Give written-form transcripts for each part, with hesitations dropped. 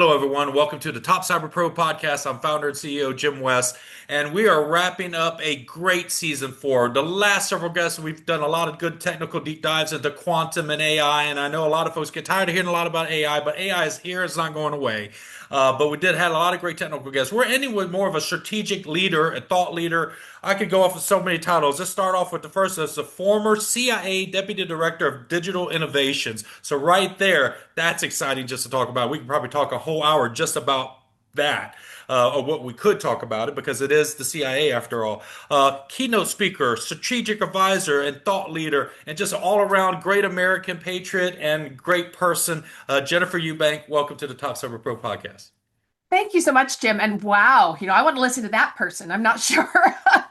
Hello, everyone. Welcome to the Top Cyber Pro podcast. I'm founder and CEO Jim West, and we are wrapping up a great season four. The last several guests, we've done a lot of good technical deep dives into quantum and AI, and I know a lot of folks get tired of hearing a lot about AI, but AI is here. It's not going away. But we did have a lot of great technical guests. We're ending with more of a strategic leader, a thought leader. I could go off with so many titles. Let's start off with the first. That's the former CIA Deputy Director of Digital Innovations. So right there, that's exciting just to talk about. We could probably talk a whole hour just about that, or what we could talk about it, because it is the CIA after all. Keynote speaker, strategic advisor, and thought leader, and just an all-around great American patriot and great person. Jennifer Ewbank, welcome to the Top Server Pro podcast. Thank you so much, Jim. And wow, I want to listen to that person. I'm not sure that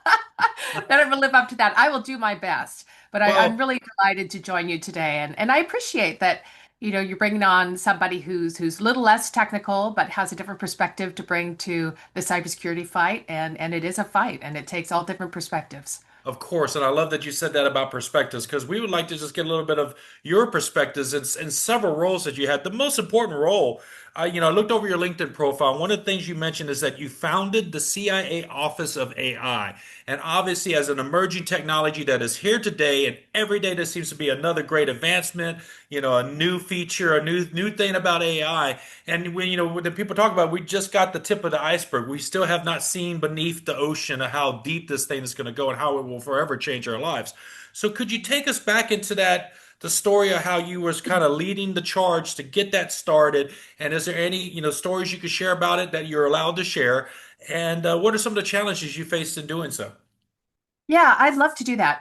I will live up to that. I will do my best, but I'm Well, really delighted to join you today. And I appreciate that, you're bringing on somebody who's a little less technical, but has a different perspective to bring to the cybersecurity fight. And it is a fight, and it takes all different perspectives. of course, and I love that you said that about perspectives, because we would like to just get a little bit of your perspectives in several roles that you had. The most important role, I looked over your LinkedIn profile. And one of the things you mentioned is that you founded the CIA Office of AI, and obviously, as an emerging technology that is here today, and every day there seems to be another great advancement, a new feature, a new thing about AI. And when the people talk about, we just got the tip of the iceberg. We still have not seen beneath the ocean of how deep this thing is going to go and how it will forever change our lives. So could you take us back into the story of how you was kind of leading the charge to get that started? And is there any, stories you could share about it that you're allowed to share? And what are some of the challenges you faced in doing so? Yeah, I'd love to do that.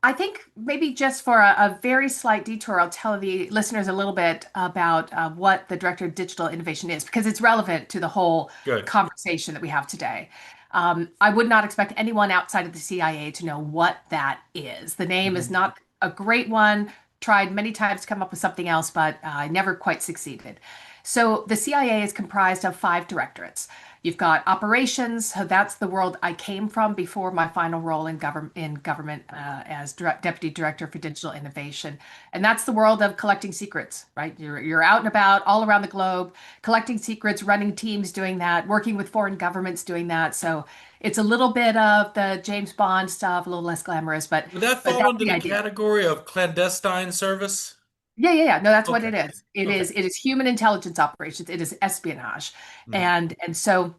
I think maybe just for a very slight detour, I'll tell the listeners a little bit about what the Director of Digital Innovation is, because it's relevant to the whole Good. conversation that we have today. I would not expect anyone outside of the CIA to know what that is. The name is Mhm. not a great one. Tried many times to come up with something else, but I never quite succeeded. So the CIA is comprised of five directorates. You've got operations, so that's the world I came from before my final role in government as deputy director for digital innovation, and that's the world of collecting secrets. Right, you're out and about all around the globe, collecting secrets, running teams doing that, working with foreign governments doing that. So it's a little bit of the James Bond stuff, a little less glamorous, but Would that but fall that's under the the idea. category of clandestine service? Yeah. No, that's what Okay. it is. It Okay. is it is human intelligence operations. It is espionage, Mhm. and so.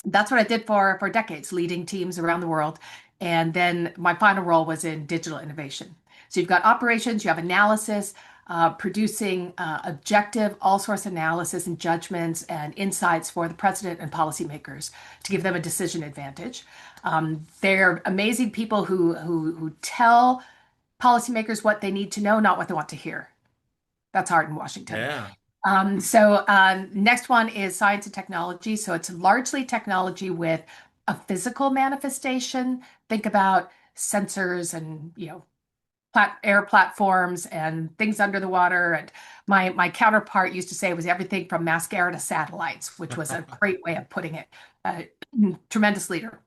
That's what I did for decades, leading teams around the world. And then my final role was in digital innovation. So you've got operations, you have analysis, producing objective, all source analysis and judgments and insights for the president and policymakers to give them a decision advantage. They're amazing people who tell policymakers what they need to know, not what they want to hear. That's hard in Washington. Yeah. Next one is science and technology. So it's largely technology with a physical manifestation. Think about sensors and air platforms and things under the water. And my counterpart used to say it was everything from mascara to satellites, which was a great way of putting it. Uh, Tremendous leader.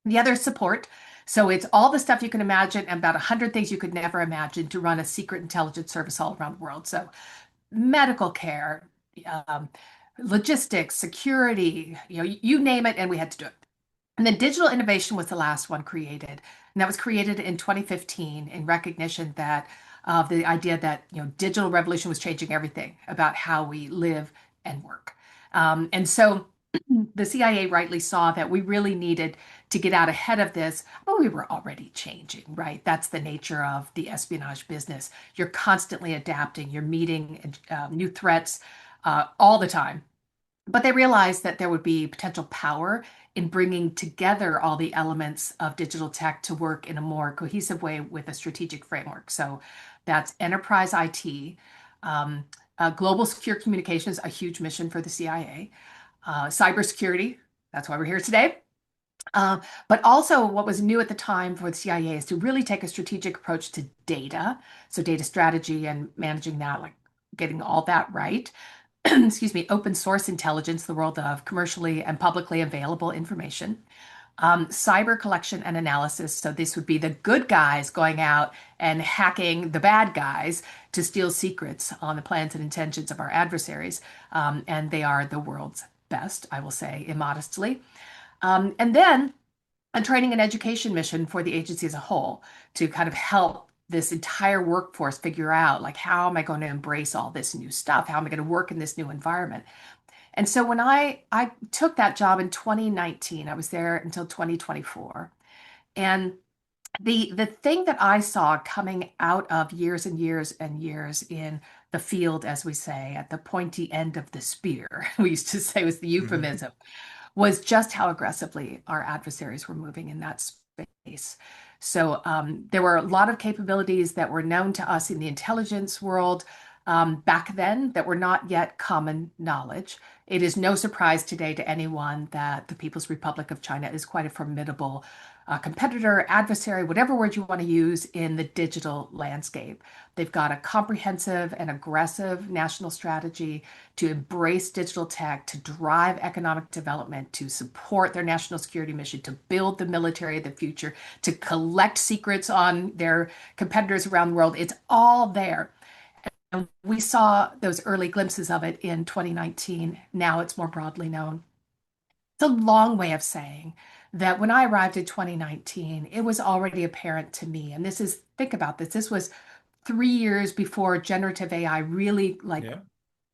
The other is support. So it's all the stuff you can imagine and about 100 things you could never imagine to run a secret intelligence service all around the world. So medical care, um, logistics, security, you name it, and we had to do it. And then digital innovation was the last one created. And that was created in 2015 in recognition that of the idea that, digital revolution was changing everything about how we live and work. And so the CIA rightly saw that we really needed to get out ahead of this, but we were already changing, right? That's the nature of the espionage business. You're constantly adapting, you're meeting new threats all the time. But they realized that there would be potential power in bringing together all the elements of digital tech to work in a more cohesive way with a strategic framework. So that's enterprise IT, global secure communications, a huge mission for the CIA, cybersecurity. That's why we're here today. But also, what was new at the time for the CIA is to really take a strategic approach to data. So, data strategy and managing that, like getting all that right. Excuse me, open source intelligence, the world of commercially and publicly available information. cyber collection and analysis. So this would be the good guys going out and hacking the bad guys to steal secrets on the plans and intentions of our adversaries. And they are the world's best, I will say immodestly. And then a training and education mission for the agency as a whole to kind of help this entire workforce figure out like how am I going to embrace all this new stuff? How am I going to work in this new environment? And so when I took that job in 2019, I was there until 2024. And the thing that I saw coming out of years and years and years in the field, as we say, at the pointy end of the spear, we used to say was the Hmm. euphemism, was just how aggressively our adversaries were moving in that space. So there were a lot of capabilities that were known to us in the intelligence world back then that were not yet common knowledge. It is no surprise today to anyone that the People's Republic of China is quite a formidable competitor, adversary, whatever word you want to use in the digital landscape. They've got a comprehensive and aggressive national strategy to embrace digital tech, to drive economic development, to support their national security mission, to build the military of the future, to collect secrets on their competitors around the world. It's all there. And we saw those early glimpses of it in 2019. Now it's more broadly known. It's a long way of saying that when I arrived in 2019, it was already apparent to me. And this is, think about this, this was 3 years before generative AI really like Yeah.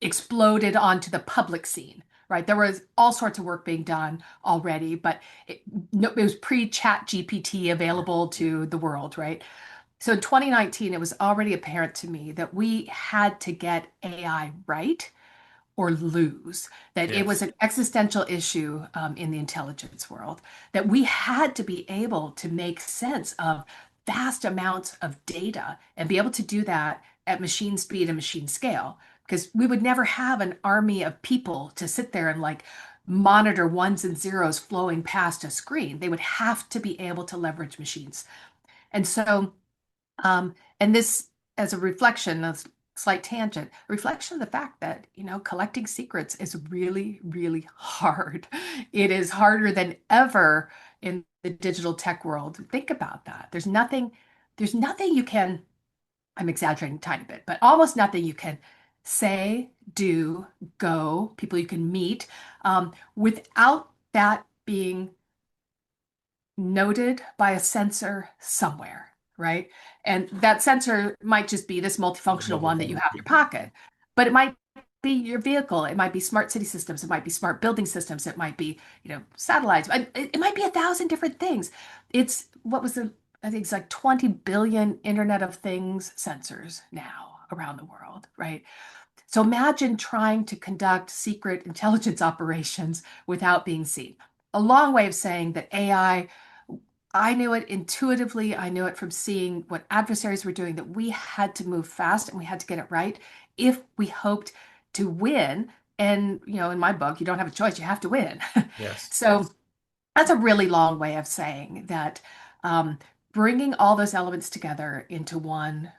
exploded onto the public scene, right? There was all sorts of work being done already, but it, no, it was pre-chat GPT available to the world, right? So in 2019, it was already apparent to me that we had to get AI right or lose, that it was Yes. an existential issue in the intelligence world, that we had to be able to make sense of vast amounts of data and be able to do that at machine speed and machine scale, because we would never have an army of people to sit there and like monitor ones and zeros flowing past a screen. They would have to be able to leverage machines. And so and this, as a reflection, a slight tangent, a reflection of the fact that, collecting secrets is really, really hard. It is harder than ever in the digital tech world. Think about that. There's nothing you can, I'm exaggerating a tiny bit, but almost nothing you can say, do, go, people you can meet, without that being noted by a sensor somewhere, right? And that sensor might just be this The multifunctional mobile one that you phone. have in your pocket, but it might be your vehicle. It might be smart city systems. It might be smart building systems. It might be, satellites. It might be 1,000 different things. It's what was the, I think it's like 20 billion Internet of Things sensors now around the world, right? So imagine trying to conduct secret intelligence operations without being seen. A long way of saying that I knew it intuitively. I knew it from seeing what adversaries were doing, that we had to move fast and we had to get it right if we hoped to win. And, in my book, you don't have a choice, you have to win. Yes. So that's a really long way of saying that um, bringing all those elements together into one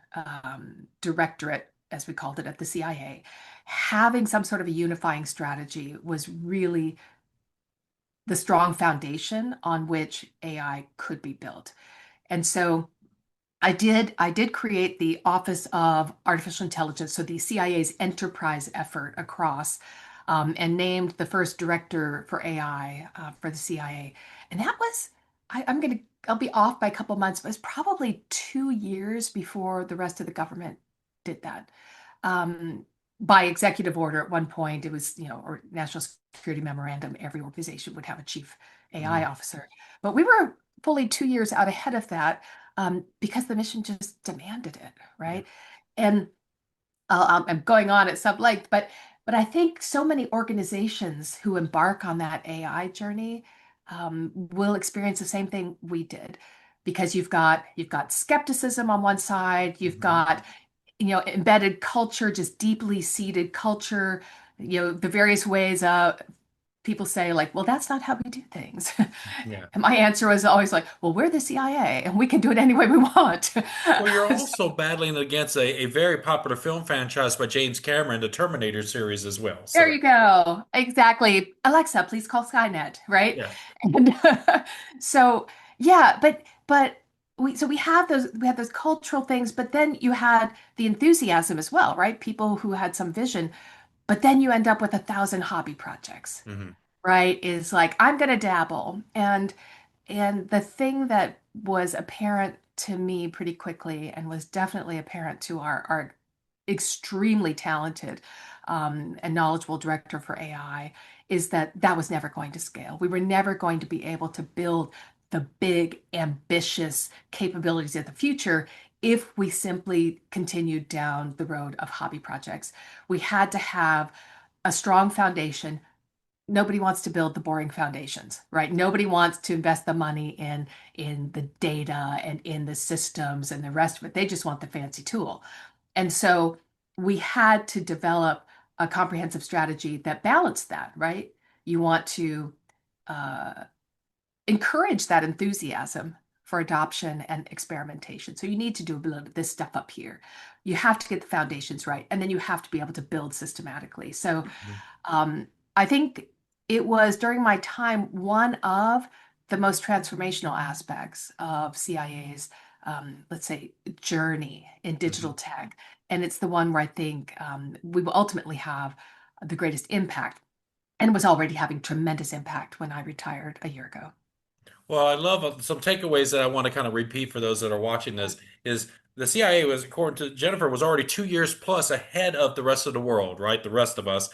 directorate, as we called it at the CIA, having some sort of a unifying strategy was really the strong foundation on which AI could be built. And so I did create the Office of Artificial Intelligence, so the CIA's enterprise effort across, and named the first director for AI for the CIA. And that was, I'll be off by a couple months, but it's probably 2 years before the rest of the government did that. Um, by executive order at one point, it was, or national security memorandum, every organization would have a chief AI Mm. officer. But we were fully 2 years out ahead of that because the mission just demanded it, Yeah. right? And I'm going on at some length, but I think so many organizations who embark on that AI journey will experience the same thing we did, because you've got skepticism on one side, you've Hmm. got embedded culture, just deeply seated culture, the various ways people say like, well, that's not how we do things. Yeah. And my answer was always like, well, we're the CIA and we can do it any way we want. Well, you're also battling against a very popular film franchise by James Cameron, the Terminator series as well. There So, you go. Exactly. Alexa, please call Skynet, right? yeah. And so yeah, but we have those cultural things, but then you had the enthusiasm as well, right? People who had some vision, but then you end up with 1,000 hobby projects, Hmm. right? Is like I'm gonna dabble. And the thing that was apparent to me pretty quickly and was definitely apparent to our extremely talented and knowledgeable director for AI is that that was never going to scale. We were never going to be able to build the big, ambitious capabilities of the future if we simply continued down the road of hobby projects. We had to have a strong foundation. Nobody wants to build the boring foundations, right? Nobody wants to invest the money in the data and in the systems and the rest of it. They just want the fancy tool. And so we had to develop a comprehensive strategy that balanced that, right? You want to uh, encourage that enthusiasm for adoption and experimentation. So you need to do a bit of this stuff up here. You have to get the foundations right, and then you have to be able to build systematically. So um, I think it was during my time one of the most transformational aspects of CIA's, let's say, journey in digital Hmm. tech. And it's the one where I think we will ultimately have the greatest impact and was already having tremendous impact when I retired a year ago. Well, I love some takeaways that I want to kind of repeat for those that are watching this is the CIA was, according to Jennifer, was already 2 years plus ahead of the rest of the world, right? The rest of us.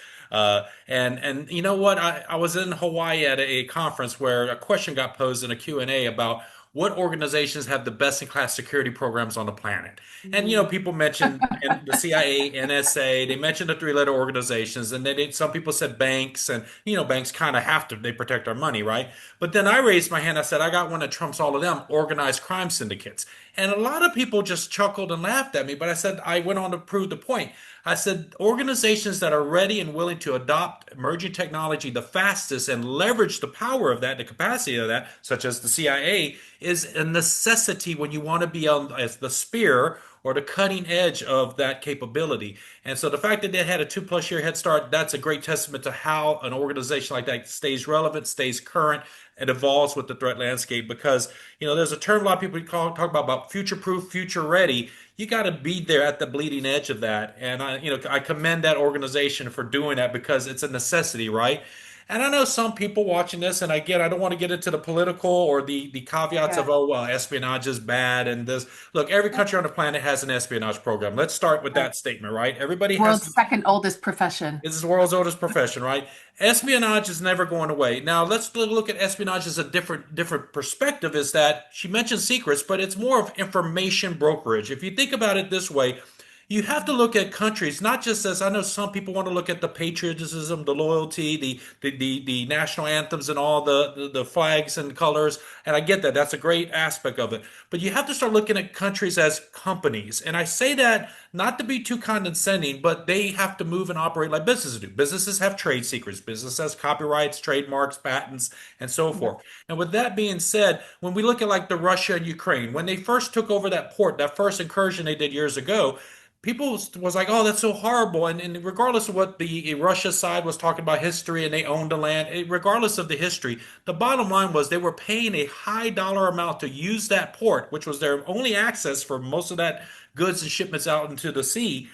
And you know what? I was in Hawaii at a conference where a question got posed in a Q&A about what organizations have the best in class security programs on the planet. And Mm. people mentioned the CIA, NSA, they mentioned the three-letter organizations, and some people said banks, and banks kind of have to, they protect our money, right? But then I raised my hand. I said, I got one that trumps all of them, organized crime syndicates. And a lot of people just chuckled and laughed at me. But I said, I went on to prove the point. I said, organizations that are ready and willing to adopt emerging technology the fastest and leverage the power of that, the capacity of that, such as the CIA, is a necessity when you want to be on as the spear or the cutting edge of that capability. And so the fact that they had a 2+ year head start, that's a great testament to how an organization like that stays relevant, stays current, and evolves with the threat landscape. Because, there's a term a lot of people talk about future proof, future ready. You got to be there at the bleeding edge of that. And I commend that organization for doing that because it's a necessity, right? And I know some people watching this, and again, I don't want to get into the political or the caveats of, Yeah. oh, well, espionage is bad and this. Look, every country on the planet has an espionage program. Let's start with Right. that statement, right? Everybody has. World's second oldest profession. This is the world's oldest profession, right? Espionage is never going away. Now let's look at espionage as a different perspective. Is that she mentioned secrets, but it's more of information brokerage. If you think about it this way, you have to look at countries not just as I know some people want to look at the patriotism, the loyalty, the national anthems, and all the flags and colors. And I get that; that's a great aspect of it. But you have to start looking at countries as companies. And I say that not to be too condescending, but they have to move and operate like businesses do. Businesses have trade secrets, business has copyrights, trademarks, patents, and so Yep. forth. And with that being said, when we look at like the Russia and Ukraine, when they first took over that port, that first incursion they did years ago, people was like, oh, that's so horrible. And regardless of what the Russia side was talking about history and they owned the land, regardless of the history, the bottom line was they were paying a high dollar amount to use that port, which was their only access for most of that goods and shipments out into the sea.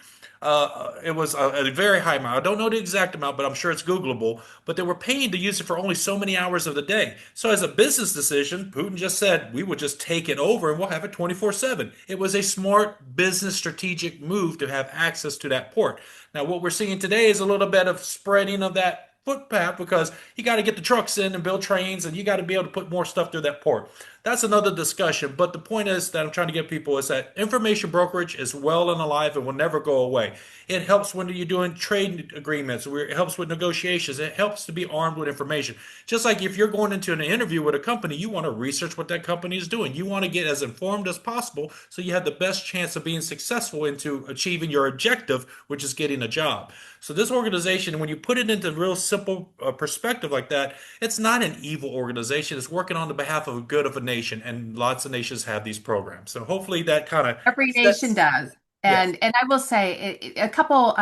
It was a very high amount. I don't know the exact amount, but I'm sure it's Googleable. But they were paying to use it for only so many hours of the day. So, as a business decision, Putin just said, we would just take it over and we'll have it 24/7. It was a smart business strategic move to have access to that port. Now, what we're seeing today is a little bit of spreading of that footpath because you got to get the trucks in and build trains and you got to be able to put more stuff through that port. That's another discussion. But the point is that I'm trying to get people is that information brokerage is well and alive and will never go away. It helps when you're doing trade agreements, where it helps with negotiations. It helps to be armed with information. Just like if you're going into an interview with a company, you want to research what that company is doing. You want to get as informed as possible so you have the best chance of being successful into achieving your objective, which is getting a job. So this organization, when you put it into real simple perspective like that, it's not an evil organization. It's working on the behalf of the good of a nation, and lots of nations have these programs. So hopefully that kind of Every nation sets. does. Yes. And I will say a couple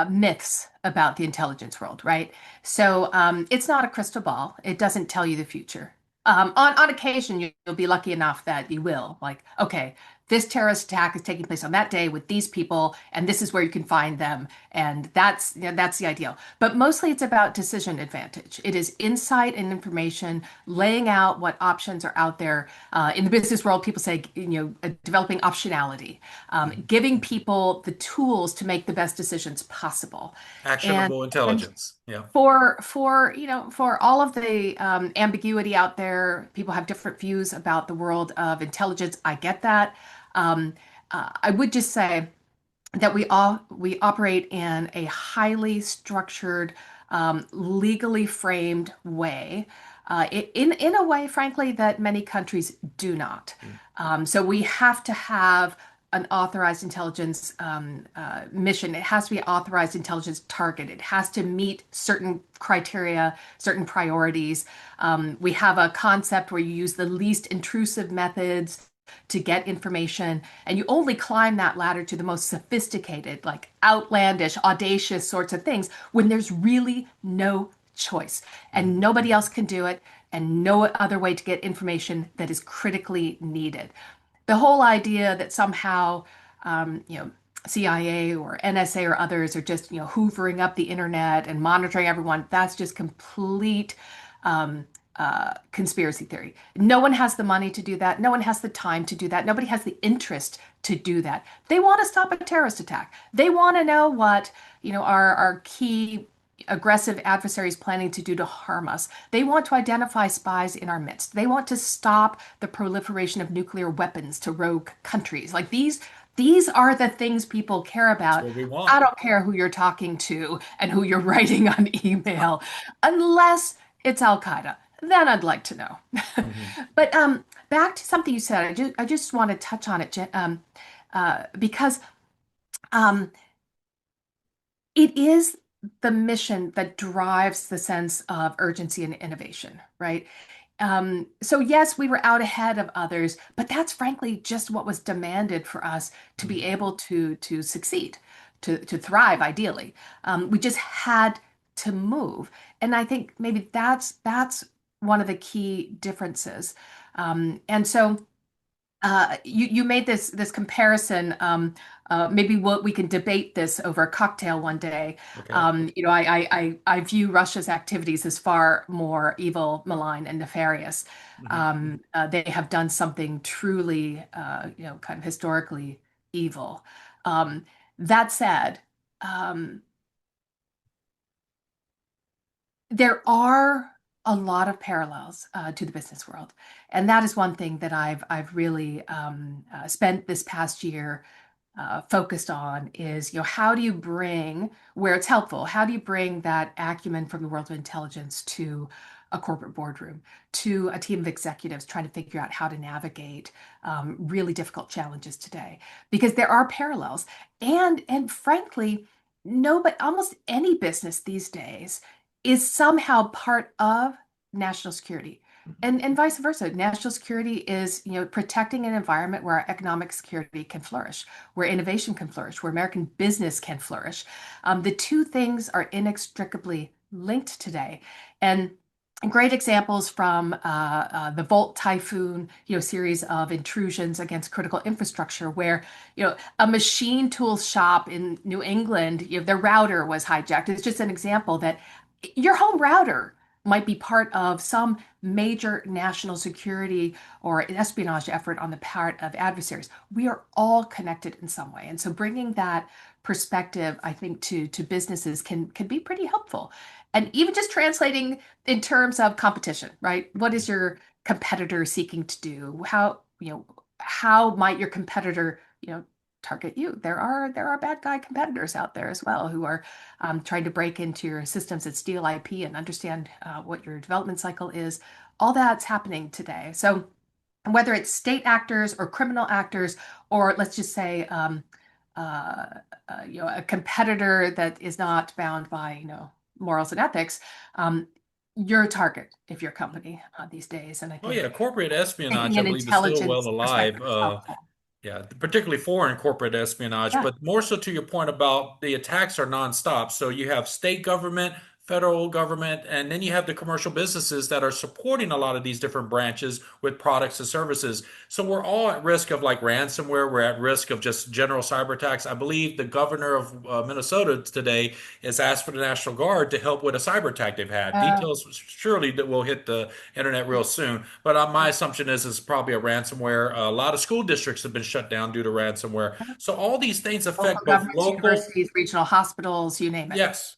myths about the intelligence world, right? So it's not a crystal ball. It doesn't tell you the future. On occasion, you'll be lucky enough that you will. Like, okay, this terrorist attack is taking place on that day with these people, and this is where you can find them, and that's the ideal. But mostly, it's about decision advantage. It is insight and information, laying out what options are out there. In the business world, people say, developing optionality, giving people the tools to make the best decisions possible. And Actionable and intelligence. Yeah. for all of the ambiguity out there, people have different views about the world of intelligence. I get that. I would just say that we operate in a highly structured, legally framed way, in a way, frankly, that many countries do not. So we have to have an authorized intelligence mission. It has to be authorized intelligence target. It has to meet certain criteria, certain priorities. We have a concept where you use the least intrusive methods to get information, and you only climb that ladder to the most sophisticated, like outlandish, audacious sorts of things when there's really no choice and nobody else can do it and no other way to get information that is critically needed. The whole idea that somehow, CIA or NSA or others are just, hoovering up the internet and monitoring everyone, that's just complete conspiracy theory. No one has the money to do that. No one has the time to do that. Nobody has the interest to do that. They want to stop a terrorist attack. They want to know what, our key aggressive adversaries planning to do to harm us. They want to identify spies in our midst. They want to stop the proliferation of nuclear weapons to rogue countries. Like these are the things people care That's about. what we want. I don't care who you're talking to and who you're writing on email, unless it's Al Qaeda. Then I'd like to know. Mhm. But back to something you said, I just want to touch on it, because um, it is the mission that drives the sense of urgency and innovation, right? So yes, we were out ahead of others, but that's frankly just what was demanded for us to be Mhm. able to succeed, to thrive ideally. We just had to move, and I think maybe that's one of the key differences. And so you made this comparison. Maybe we can debate this over a cocktail one day. Okay. I view Russia's activities as far more evil, malign, and nefarious. Mhm. They have done something truly, kind of historically evil. That said, um, there are a lot of parallels to the business world, and that is one thing that I've really spent this past year focused on is, how do you bring, where it's helpful, how do you bring that acumen from the world of intelligence to a corporate boardroom, to a team of executives trying to figure out how to navigate really difficult challenges today? Because there are parallels, and frankly, no, but almost any business these days is somehow part of national security. And vice versa. National security is, protecting an environment where our economic security can flourish, where innovation can flourish, where American business can flourish. The two things are inextricably linked today. And great examples from the Volt Typhoon, series of intrusions against critical infrastructure, where a machine tool shop in New England, their router was hijacked. It's just an example that your home router might be part of some major national security or espionage effort on the part of adversaries. We are all connected in some way. And so bringing that perspective, I think, to businesses can be pretty helpful. And even just translating in terms of competition, right? What is your competitor seeking to do? How might your competitor, target you? There are bad guy competitors out there as well who are trying to break into your systems and steal IP and understand what your development cycle is. All that's happening today. So whether it's state actors or criminal actors, or let's just say a competitor that is not bound by morals and ethics, um, you're a target if you're a company these days. And I Oh think yeah, corporate taking espionage, I an believe, is still well intelligence alive. perspective is helpful. Yeah, particularly foreign corporate espionage, Yeah. but more so to your point about the attacks are nonstop. So you have state government, federal government, and then you have the commercial businesses that are supporting a lot of these different branches with products and services. So we're all at risk of like ransomware. We're at risk of just general cyber attacks. I believe the governor of Minnesota today has asked for the National Guard to help with a cyber attack they've had. Uh, Details surely that will hit the internet real soon. But my assumption is it's probably a ransomware. A lot of school districts have been shut down due to ransomware. So all these things Local affect both governments, local. universities, regional hospitals, you name it. Yes.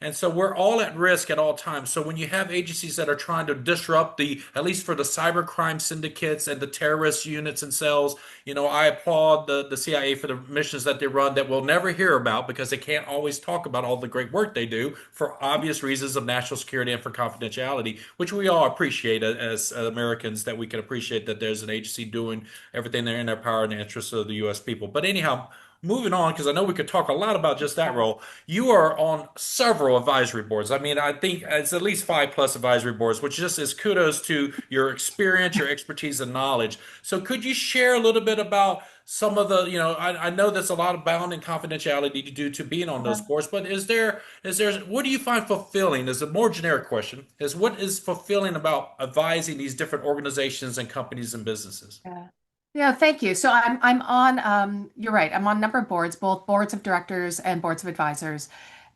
And so we're all at risk at all times. So when you have agencies that are trying to disrupt at least for the cybercrime syndicates and the terrorist units and cells, I applaud the CIA for the missions that they run that we'll never hear about because they can't always talk about all the great work they do for obvious reasons of national security and for confidentiality, which we all appreciate as Americans, that we can appreciate that there's an agency doing everything they're in their power in the interest of the U.S. people. But anyhow, moving on, because I know we could talk a lot about just that role. You are on several advisory boards. I mean, I think it's at least five plus advisory boards, which just is kudos to your experience, your expertise, and knowledge. So, could you share a little bit about some of I know there's a lot of bound and confidentiality to do to being on those boards, but what do you find fulfilling? Is a more generic question, is what is fulfilling about advising these different organizations and companies and businesses? Yeah. Yeah, thank you. So I'm on you're right. I'm on a number of boards, both boards of directors and boards of advisors.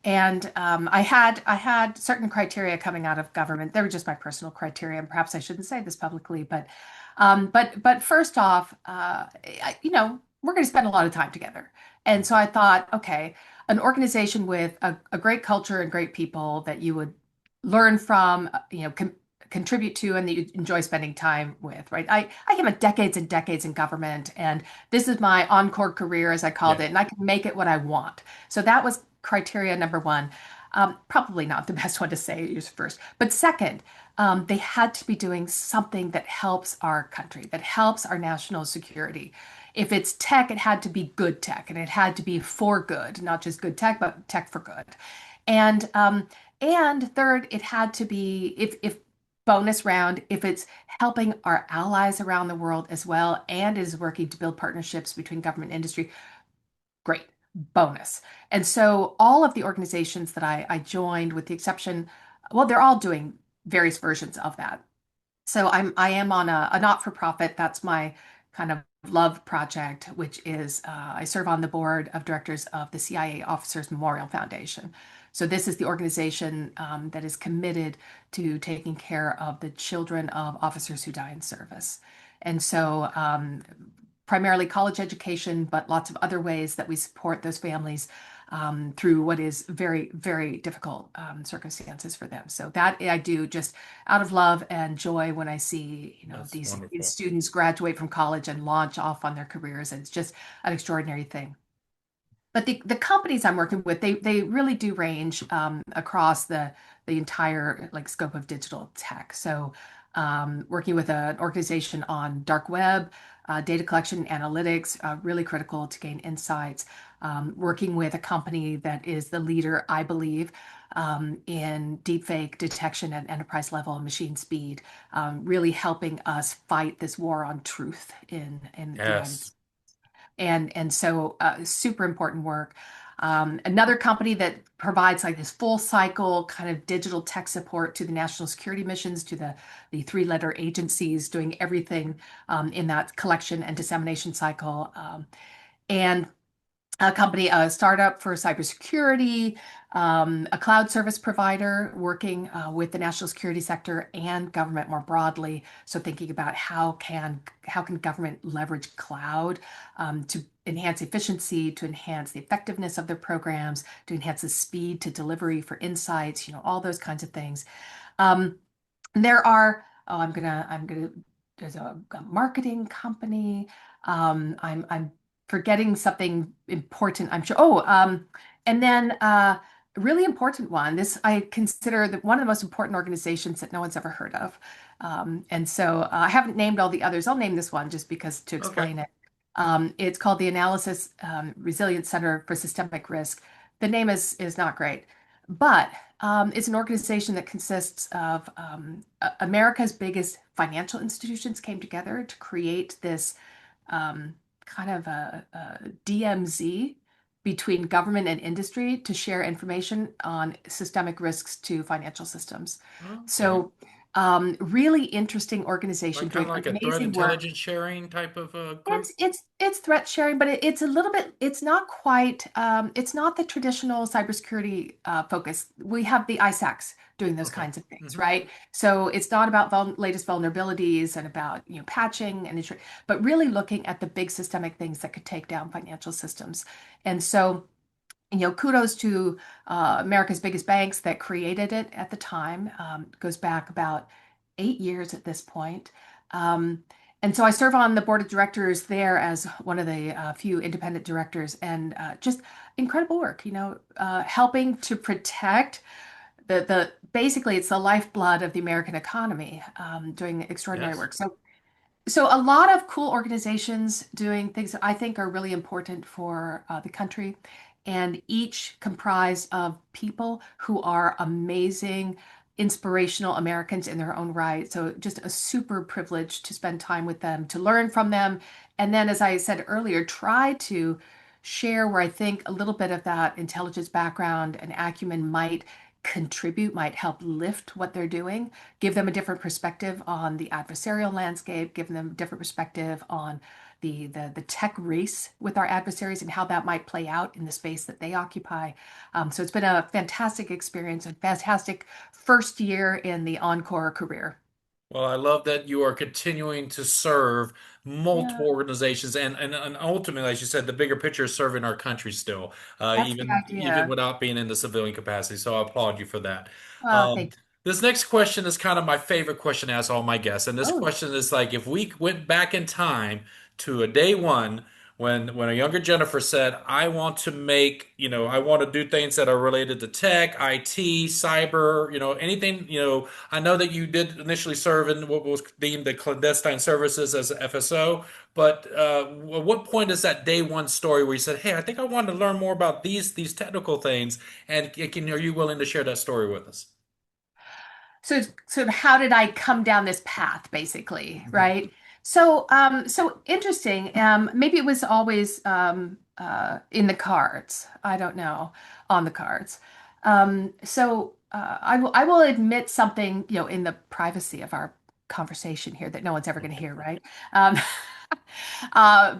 And I had certain criteria coming out of government. They were just my personal criteria, and perhaps I shouldn't say this publicly, but first off, we're going to spend a lot of time together. And so I thought, okay, an organization with a great culture and great people that you would learn from, contribute to, and that you enjoy spending time with, right? I came decades and decades in government, and this is my encore career, as I called Yeah. it, and I can make it what I want. So that was criteria number one. Probably not the best one to say use first, but second, they had to be doing something that helps our country, that helps our national security. If it's tech, it had to be good tech, and it had to be for good, not just good tech, but tech for good. And third, it had to be, if bonus round, if it's helping our allies around the world as well and is working to build partnerships between government and industry, great bonus. And so all of the organizations that I joined, with the exception, well, they're all doing various versions of that. So I am on a not-for-profit. That's my kind of love project, which is I serve on the board of directors of the CIA Officers Memorial Foundation. So this is the organization that is committed to taking care of the children of officers who die in service. And so primarily college education, but lots of other ways that we support those families through what is very, very difficult circumstances for them. So that I do just out of love and joy when I see, That's these wonderful. students graduate from college and launch off on their careers. And it's just an extraordinary thing. But the companies I'm working with, they really do range across the entire like scope of digital tech. So working with an organization on dark web, data collection and analytics, really critical to gain insights. Working with a company that is the leader, I believe, in deepfake detection at enterprise level and machine speed, really helping us fight this war on truth in the United States. Yes. And so super important work. Another company that provides like this full cycle kind of digital tech support to the national security missions, to the three-letter agencies doing everything in that collection and dissemination cycle. And a company, a startup for cybersecurity, a cloud service provider working with the national security sector and government more broadly. So thinking about how can government leverage cloud to enhance efficiency, to enhance the effectiveness of their programs, to enhance the speed to delivery for insights, all those kinds of things. There are oh, I'm gonna, there's a marketing company. I'm forgetting something important, I'm sure. Oh, and then a really important one. This I consider one of the most important organizations that no one's ever heard of. And so I haven't named all the others. I'll name this one just because to Okay. explain it. It's called the Analysis Resilience Center for Systemic Risk. The name is not great, but it's an organization that consists of America's biggest financial institutions came together to create this kind of a DMZ between government and industry to share information on systemic risks to financial systems. Okay. So, really interesting organization Like kind of doing like a threat amazing work. intelligence sharing type of group. It's threat sharing, but it's a little bit. It's not quite. It's not the traditional cybersecurity focus. We have the ISACs doing those Okay. kinds of things, Hmm. right? So it's not about latest vulnerabilities and about patching and but really looking at the big systemic things that could take down financial systems. And so kudos to America's biggest banks that created it at the time. Goes back about 8 years at this point. Um, and so I serve on the board of directors there as one of the few independent directors, and just incredible work, helping to protect the basically it's the lifeblood of the American economy, doing extraordinary Yes. work. So a lot of cool organizations doing things that I think are really important for the country, and each comprised of people who are amazing, inspirational Americans in their own right. So just a super privilege to spend time with them, to learn from them, and then, as I said earlier, try to share where I think a little bit of that intelligence background and acumen might contribute, might help lift what they're doing, give them a different perspective on the adversarial landscape, give them a different perspective on the tech race with our adversaries and how that might play out in the space that they occupy. So it's been a fantastic experience, a fantastic first year in the Encore career. Well, I love that you are continuing to serve Yeah, multiple organizations and ultimately, as you said, the bigger picture is serving our country still, that's the even idea. without being in the civilian capacity. So I applaud you for that. Oh, Um, thank you. this next question is kind of my favorite question to ask all my guests. And this Oh, question is like if we went back in time to a day one when a younger Jennifer said, I want to make, I want to do things that are related to tech, IT, cyber, anything, I know that you did initially serve in what was deemed the clandestine services as a FSO, but at what point is that day one story where you said, "Hey, I think I want to learn more about these technical things," and are you willing to share that story with us? so how did I come down this path, basically, Mhm. right? So interesting. Maybe it was always in the cards. I don't know, on the cards. I will admit something, in the privacy of our conversation here that no one's ever going to hear, right? Um,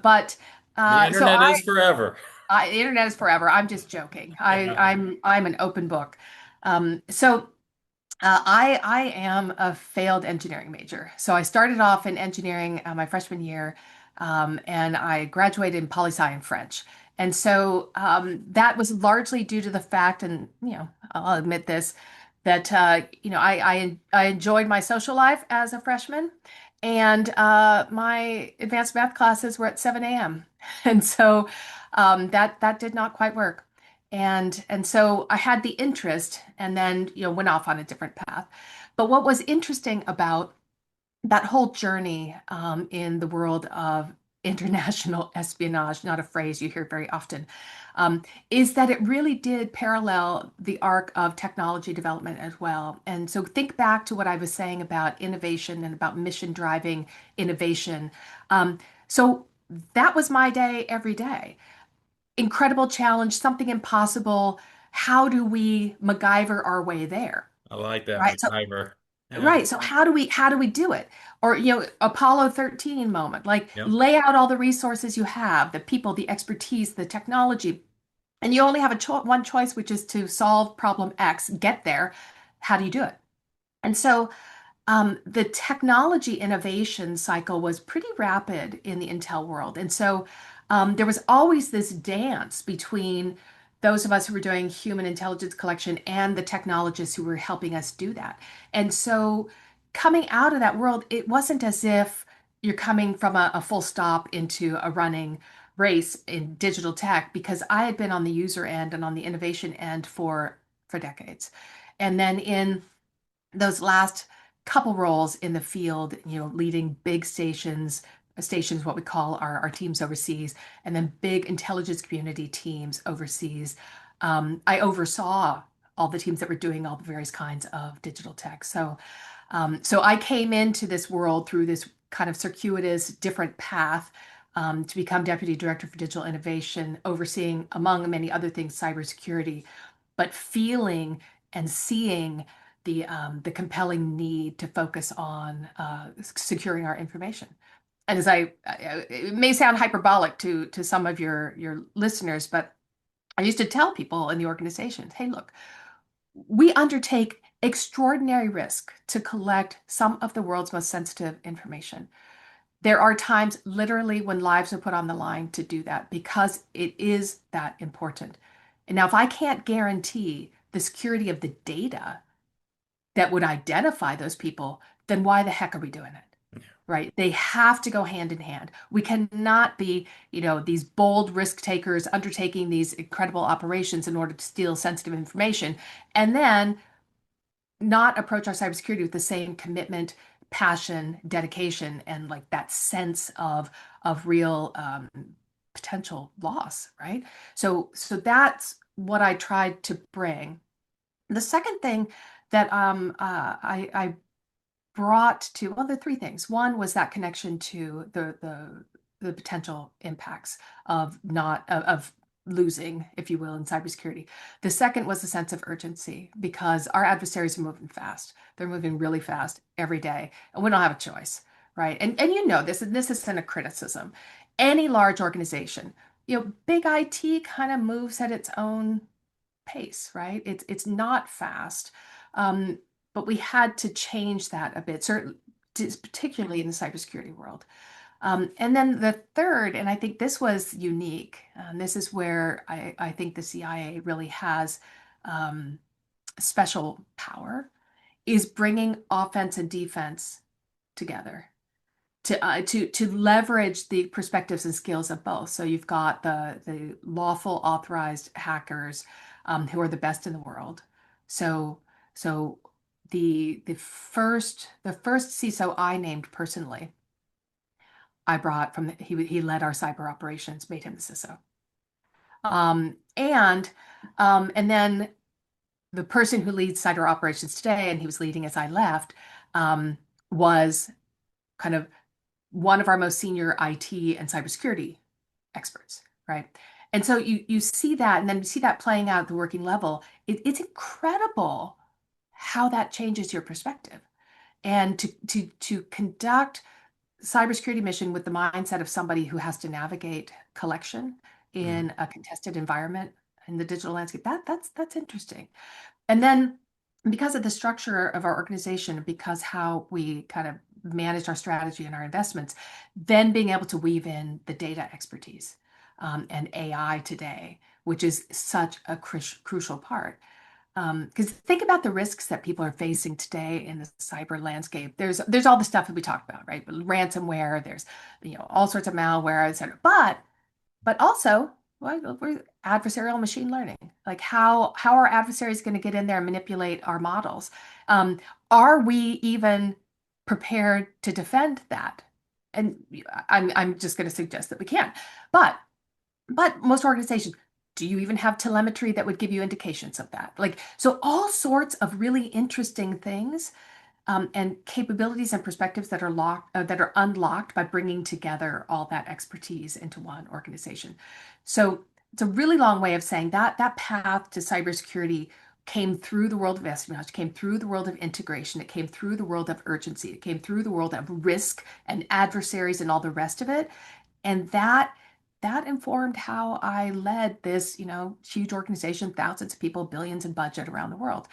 but The so internet is forever. the internet is forever. I'm just joking. I'm an open book. So. I am a failed engineering major. So I started off in engineering my freshman year, and I graduated in poli sci and French. And so that was largely due to the fact, and I'll admit this, that I enjoyed my social life as a freshman, and my advanced math classes were at 7 a.m. And so that did not quite work. And so I had the interest and then went off on a different path. But what was interesting about that whole journey in the world of international espionage, not a phrase you hear very often, is that it really did parallel the arc of technology development as well. And so think back to what I was saying about innovation and about mission driving innovation. So that was my day every day. Incredible challenge, something impossible. How do we MacGyver our way there? I like that, Right. So MacGyver. Yeah. right. So how do we do it? Or Apollo 13 moment, like Yep. lay out all the resources you have, the people, the expertise, the technology, and you only have one choice, which is to solve problem X, get there. How do you do it? And so the technology innovation cycle was pretty rapid in the Intel world. And so there was always this dance between those of us who were doing human intelligence collection and the technologists who were helping us do that. And so coming out of that world, it wasn't as if you're coming from a full stop into a running race in digital tech, because I had been on the user end and on the innovation end for decades. And then in those last couple roles in the field, leading big stations, what we call our teams overseas, and then big intelligence community teams overseas. I oversaw all the teams that were doing all the various kinds of digital tech. So I came into this world through this kind of circuitous, different path, to become Deputy Director for Digital Innovation, overseeing, among many other things, cybersecurity, but feeling and seeing the compelling need to focus on securing our information. And it may sound hyperbolic to some of your listeners, but I used to tell people in the organization, hey, look, we undertake extraordinary risk to collect some of the world's most sensitive information. There are times literally when lives are put on the line to do that because it is that important. And now, if I can't guarantee the security of the data that would identify those people, then why the heck are we doing it? Right? They have to go hand in hand. We cannot be, these bold risk takers undertaking these incredible operations in order to steal sensitive information and then not approach our cybersecurity with the same commitment, passion, dedication, and like that sense of real potential loss, right? So that's what I tried to bring. The second thing that I brought to, well, there are three things. One was that connection to the potential impacts of not of losing, if you will, in cybersecurity. The second was a sense of urgency because our adversaries are moving fast. They're moving really fast every day, and we don't have a choice, right? And this, and this isn't a criticism. Any large organization, big IT kind of moves at its own pace, right? It's not fast. Um, but we had to change that a bit, certainly, particularly in the cybersecurity world. And then the third, and I think this was unique, this is where I think the CIA really has special power, is bringing offense and defense together to leverage the perspectives and skills of both. So you've got the lawful authorized hackers, who are the best in the world. So the first CISO I named personally, I brought from he led our cyber operations, made him the CISO. And then the person who leads cyber operations today, and he was leading as I left, was kind of one of our most senior IT and cybersecurity experts, right? And so you see that, and then you see that playing out at the working level. It's incredible how that changes your perspective. And to conduct cybersecurity mission with the mindset of somebody who has to navigate collection Mm. in a contested environment in the digital landscape, that's interesting. And then because of the structure of our organization, because how we kind of manage our strategy and our investments, then being able to weave in the data expertise, and AI today, which is such a crucial part. Because think about the risks that people are facing today in the cyber landscape. There's all the stuff that we talked about, right? Ransomware, there's all sorts of malware, et cetera. But also, well, we're adversarial machine learning. Like how are adversaries going to get in there and manipulate our models? Are we even prepared to defend that? And I'm just going to suggest that we can. But most organizations, do you even have telemetry that would give you indications of that? Like, so all sorts of really interesting things, and capabilities and perspectives that are that are unlocked by bringing together all that expertise into one organization. So it's a really long way of saying that path to cybersecurity came through the world of espionage, came through the world of integration, it came through the world of urgency, it came through the world of risk and adversaries and all the rest of it. And that informed how I led this, huge organization, thousands of people, billions in budget around the world.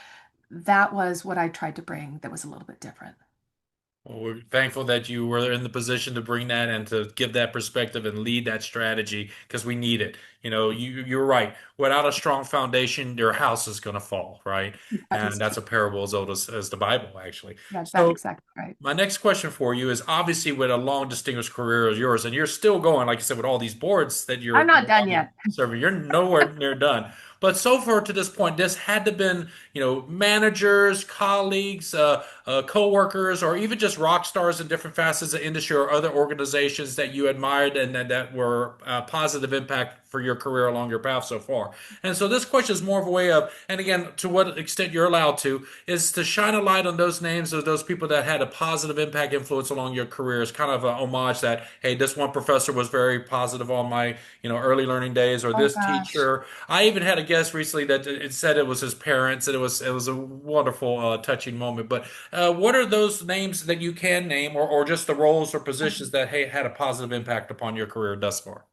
That was what I tried to bring that was a little bit different. Well, we're thankful that you were in the position to bring that and to give that perspective and lead that strategy because we need it. you're right. Without a strong foundation, your house is going to fall, right? That And is true. that's a parable as old as the Bible, actually. That's So exactly right. my next question for you is obviously with a long distinguished career as yours, and you're still going, like I said, with all these boards that I'm not done you're yet. serving, you're nowhere near done. But so far to this point, this had to been, managers, colleagues, co-workers, or even just rock stars in different facets of industry or other organizations that you admired and that were a positive impact for your career along your path so far. And so this question is more of a way of, and again, to what extent you're allowed to, is to shine a light on those names of those people that had a positive impact influence along your career. It's kind of a homage that, hey, this one professor was very positive on my, early learning days, or Oh this gosh. teacher. I even had a guest recently that it said it was his parents, and it was a wonderful, touching moment. But what are those names that you can name, or just the roles or positions that hey, had a positive impact upon your career thus far?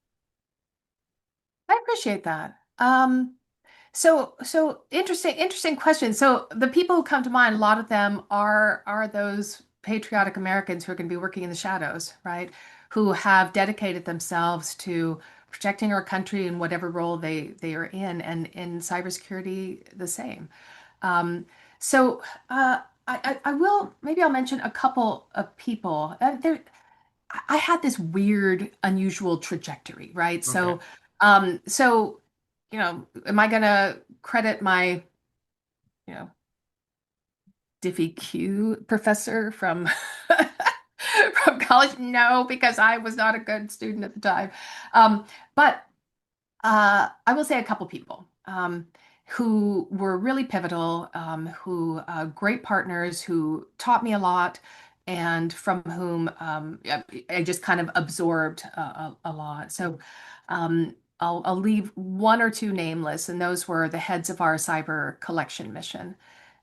I appreciate that. So interesting question. So the people who come to mind, a lot of them are those patriotic Americans who are going to be working in the shadows, right? Who have dedicated themselves to protecting our country in whatever role they are in, and in cybersecurity the same. Um, so I will maybe I'll mention a couple of people. I had this weird, unusual trajectory, right? Okay. So am I gonna credit my, you know, Diffie Q professor from from college? No, because I was not a good student at the time. But I will say a couple people who were really pivotal, who great partners who taught me a lot, and from whom yeah, I just kind of absorbed a lot. So I'll leave one or two nameless, and those were the heads of our cyber collection mission.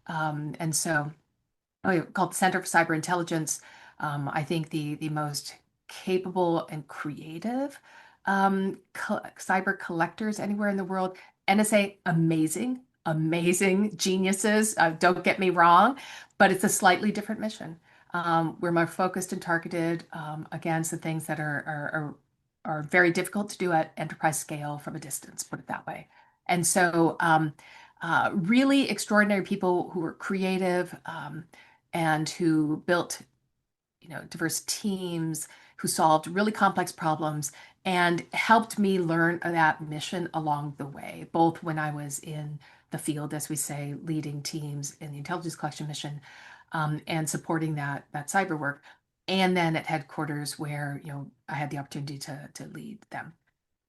And so called the Center for Cyber Intelligence. I think the most capable and creative cyber collectors anywhere in the world. NSA, amazing geniuses. Don't get me wrong, but it's a slightly different mission. We're more focused and targeted against the things that are very difficult to do at enterprise scale from a distance, put it that way. And so, really extraordinary people who were creative, and who built, diverse teams, who solved really complex problems and helped me learn that mission along the way, both when I was in the field, as we say, leading teams in the intelligence collection mission, and supporting that cyber work, and then at headquarters where, I had the opportunity to lead them.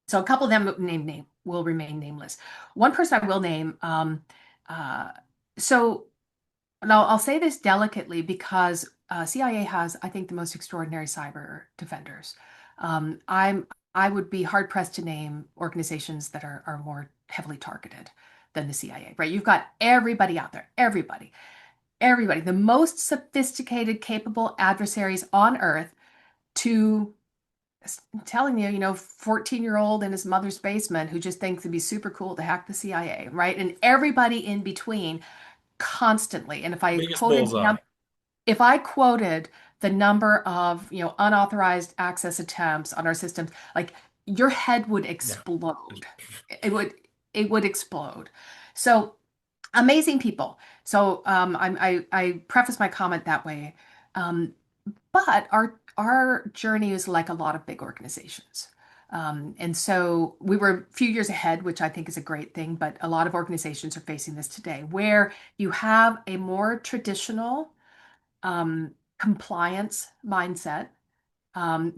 So a couple of them will remain nameless. One person I will name. Uh, so and I'll say this delicately because CIA has, I think, the most extraordinary cyber defenders. I would be hard pressed to name organizations that are more heavily targeted than the CIA, right? You've got everybody out there, everybody, the most sophisticated, capable adversaries on Earth to telling you, 14-year-old in his mother's basement who just thinks it'd be super cool to hack the CIA, right? And everybody in between constantly. And Biggest bullseye. if I quoted the number of, unauthorized access attempts on our systems, like your head would Yeah. explode. It would it would explode. So amazing people. So I preface my comment that way. Um, but our journey is like a lot of big organizations. And so we were a few years ahead, which I think is a great thing, but a lot of organizations are facing this today, where you have a more traditional compliance mindset,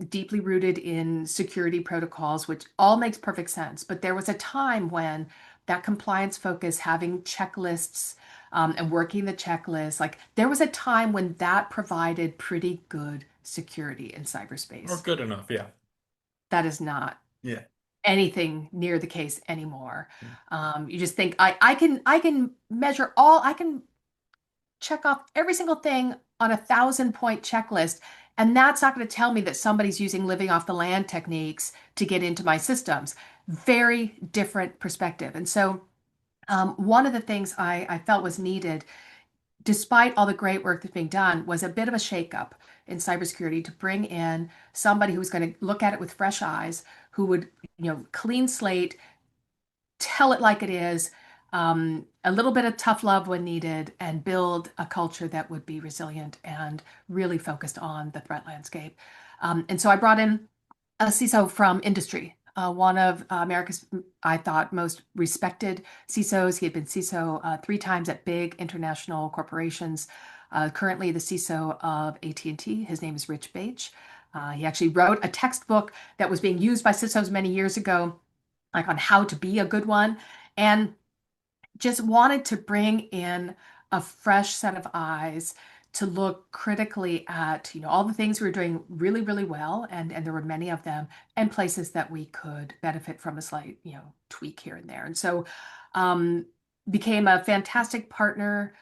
deeply rooted in security protocols, which all makes perfect sense. But there was a time when that compliance focus, having checklists, and working the checklist, like there was a time when that provided pretty good security in Or cyberspace. good enough. Yeah. That is not Yeah. anything near the case anymore. You just think I can measure I can check off every single thing on 1,000-point checklist. And that's not going to tell me that somebody's using living off the land techniques to get into my systems. Very different perspective. And so, one of the things I felt was needed, despite all the great work that's being done, was a bit of a shakeup in cybersecurity to bring in somebody who was going to look at it with fresh eyes, who would, clean slate, tell it like it is, a little bit of tough love when needed, and build a culture that would be resilient and really focused on the threat landscape. And so I brought in a CISO from industry, one of America's, I thought, most respected CISOs. He had been CISO 3 times at big international corporations. Currently, the CISO of AT&T. His name is Rich Bache. He actually wrote a textbook that was being used by CISOs many years ago, like on how to be a good one, and just wanted to bring in a fresh set of eyes to look critically at, all the things we were doing really, really well, and there were many of them, and places that we could benefit from a slight, tweak here and there. And so um, became a fantastic partner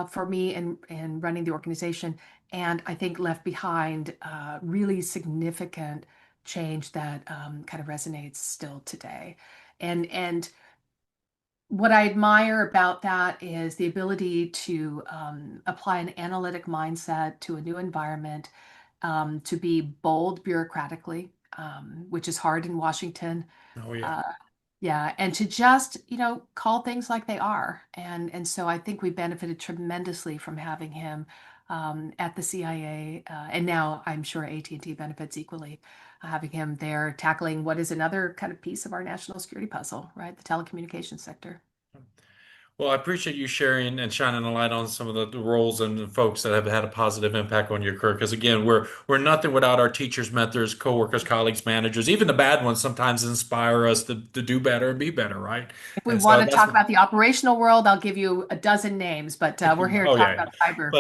for me in running the organization, and I think left behind really significant change that kind of resonates still today. And what I admire about that is the ability to apply an analytic mindset to a new environment, to be bold bureaucratically, which is hard in Washington. Oh yeah. Uh, yeah, and to just, call things like they are. And so I think we benefited tremendously from having him at the CIA, and now I'm sure AT&T benefits equally, having him there tackling what is another kind of piece of our national security puzzle, right? The telecommunications sector. Well, I appreciate you sharing and shining a light on some of the roles and the folks that have had a positive impact on your career. Because again, we're nothing without our teachers, mentors, coworkers, colleagues, managers. Even the bad ones sometimes inspire us to do better and be better, right? If we And so want to that's talk about the operational world, I'll give you a dozen names, but we're here to oh talk yeah. about cyber.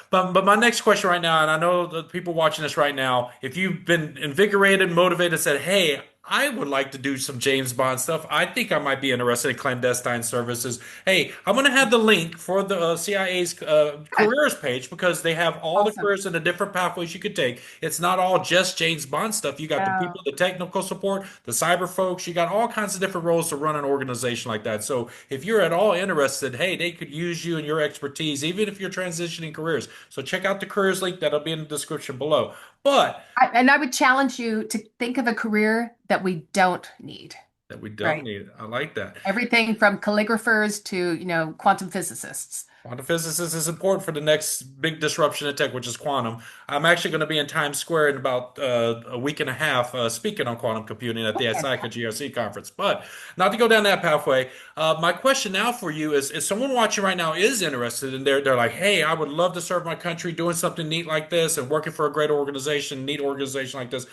But my next question right now, and I know the people watching this right now, if you've been invigorated, motivated, said, "Hey, I would like to do some James Bond stuff. I think I might be interested in clandestine services." Hey, I'm going to have the link for the CIA's Good. careers page because they have all the Awesome. careers and the different pathways you could take. It's not all just James Bond stuff. You got the Yeah. people, the technical support, the cyber folks. You got all kinds of different roles to run an organization like that. So if you're at all interested, hey, they could use you and your expertise, even if you're transitioning careers. So check out the careers link that'll be in the description below. But And I would challenge you to think of a career that we don't need, that we don't right? need. I like that. Everything from calligraphers to, quantum physicists. Quantum physicists is important for the next big disruption in tech, which is quantum. I'm actually going to be in Times Square in about a week and a half speaking on quantum computing at the Okay. SICA GRC conference. But not to go down that pathway, my question now for you is, if someone watching right now is interested and they're like, hey, I would love to serve my country doing something neat like this and working for a great organization, neat organization like this.